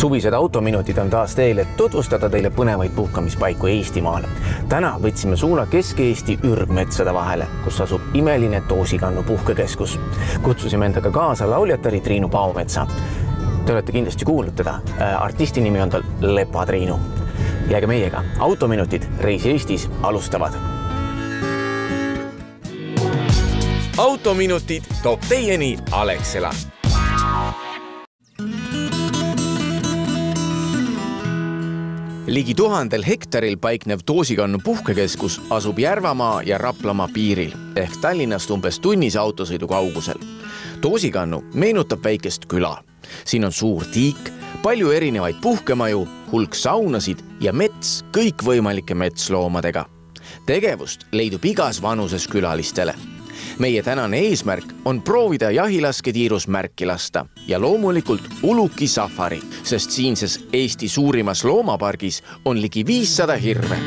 Suvised autominutid on taas teel, et tutvustada teile põnevaid puhkamispaiku Eestimaal. Täna võtsime suuna Kesk-Eesti ürgmetsade vahele, kus asub imeline Toosikannu puhkekeskus. Kutsusime endaga kaasa lauljatari Triinu Paometsa. Te olete kindlasti kuulnud teda. Artisti nimi on tal Lepa Triinu. Jääge meiega. Autominutid Reisi Eestis alustavad. Autominutid toob teieni Alexela. Ligi 1000 hektaril paiknev Toosikannu puhkekeskus asub Järvamaa ja Raplamaa piiril ehk Tallinnast umbes tunnise autosõidu kaugusel. Toosikannu meenutab väikest küla. Siin on suur tiik, palju erinevaid puhkemaju, hulk saunasid ja mets kõikvõimalike metsloomadega. Tegevust leidub igas vanuses külalistele. Meie tänane eesmärk on proovida jahilasketiirus märki lasta ja loomulikult Uluki safari, sest siinses Eesti suurimas loomapargis on ligi 500 hirve.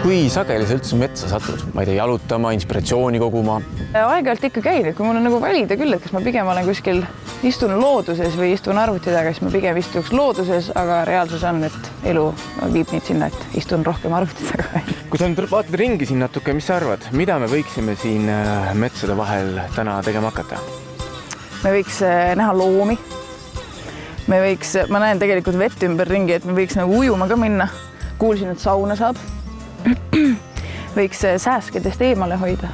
Kui sageli sa üldse metsa satud? Ma ei tea, jalutama, inspiratsiooni koguma? Aeg-ajalt ikka käin, kui mul on nagu valida küll, et kas ma pigem olen kuskil istun looduses või istun arvuti taga, siis ma pigem istuks looduses, aga reaalsus on, et elu viib neid sinna, et istun rohkem arvuti taga. Kui sa vaatad ringi siin natuke, mis sa arvad? Mida me võiksime siin metsade vahel täna tegema hakata? Me võiks näha loomi. Ma näen tegelikult vett ümber ringi, et me võiks nagu ujuma ka minna. Kuulsin, et sauna saab. Võiks sääskedest eemale hoida.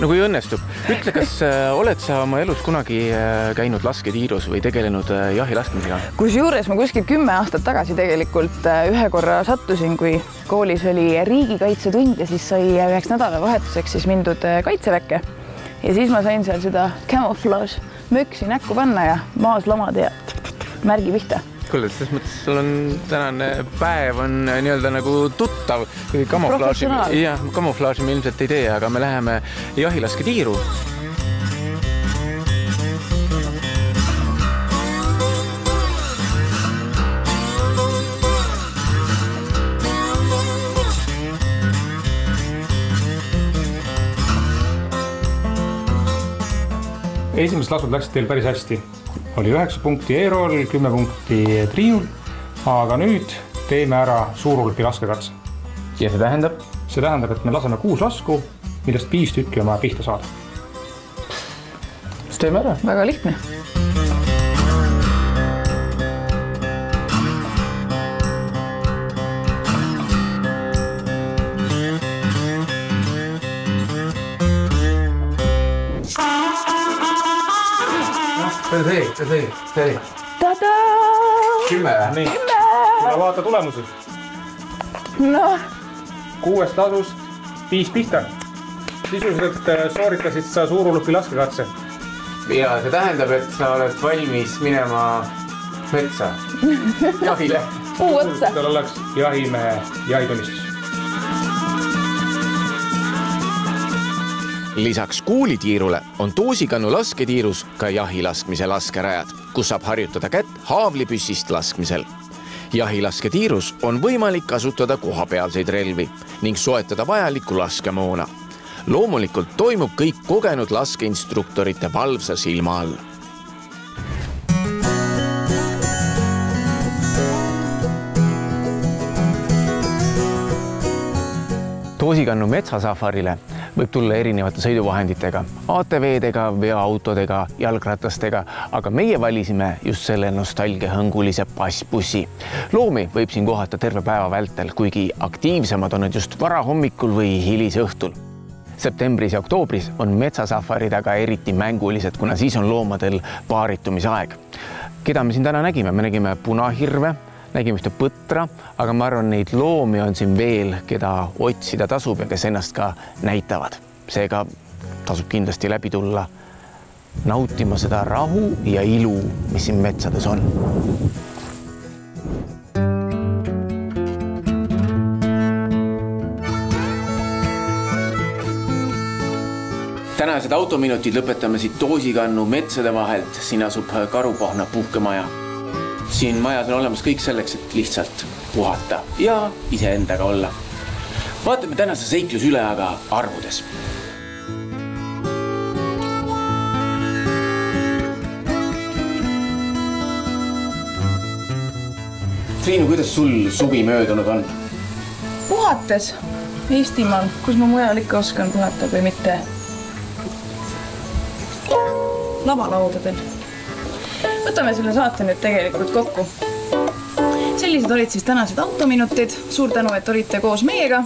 Nagu ei õnnestub. Ütle, kas oled sa oma elus kunagi käinud lasketiirus või tegelenud jahilaskmisega? Kusjuures ma kuskil 10 aastat tagasi tegelikult ühe korra sattusin, kui koolis oli riigikaitsetund ja siis sai üheks nädalavahetuseks siis mindud kaitseväkke. Ja siis ma sain seal seda camouflage möksi näkku panna ja maas lomad ja märgi pihta. Kuule, selles mõttes sul on tänane päev on nii-öelda nagu tuttav. Camouflage me ilmselt ei tee, aga me läheme jahilasketiiru. Esimesed lasud läksid teil päris hästi. Oli 9 punkti Eerol, 10 punkti Triinul, aga nüüd teeme ära Suurulpi laskekatse. Ja see tähendab? See tähendab, et me laseme 6 lasku, millest 5 tükki on vaja pihta saada. Siis teeme ära. Väga lihtne. See. Tadaa! 10. Nii. Tule vaata tulemusi. No. 6 lasust 5 pihta. Sisuliselt sooritasid sa Suurulupi laskekatse. Ja see tähendab, et sa oled valmis minema metsa jahile. Puu otsa. Tal oleks jahimehe jahitunnistus. Lisaks kuulitiirule on Toosikannu lasketiirus ka jahilaskmise laskerajad, kus saab harjutada kätt haavlipüssist laskmisel. Jahilasketiirus on võimalik kasutada kohapealseid relvi ning soetada vajalikku laskemoona. Loomulikult toimub kõik kogenud laskeinstruktorite valvsa silma all. Toosikannu metsasafarile võib tulla erinevate sõiduvahenditega, ATV-dega, veoautodega, jalgratastega, aga meie valisime just selle nostalgiahõngulise passbussi. Loomi võib siin kohata terve päeva vältel, kuigi aktiivsemad on need just varahommikul või hilisõhtul. Septembris ja oktoobris on metsasafarid aga eriti mängulised, kuna siis on loomadel paaritumisaeg. Keda me siin täna nägime? Me nägime punahirve, nägime ühte põtra, aga ma arvan, neid loomi on siin veel, keda otsida tasub ja kes ennast ka näitavad. Seega tasub kindlasti läbi tulla nautima seda rahu ja ilu, mis siin metsades on. Tänased autominutid lõpetame siit Toosikannu metsade vahelt. Siin asub Karupahna puhkemaja. Siin majas on olemas kõik selleks, et lihtsalt puhata ja iseendaga olla. Vaatame tänase seiklus üle aga arvudes. Triinu, kuidas sul suvi möödunud on? Puhates Eestimaal, kus ma mujal ikka oskan puhata või mitte. Lavalaudadel. Võtame selle saate nüüd tegelikult kokku. Sellised olid siis tänased autominutid. Suur tänu, et olite koos meiega.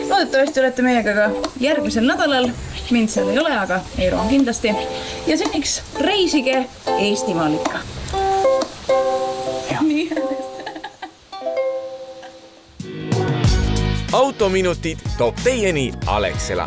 Loodetavasti olete meiega ka järgmisel nädalal. Mind seal ei ole, aga Eero on kindlasti. Ja seniks reisige Eestimaal ikka. Nii Autominutid toob teieni Alexela.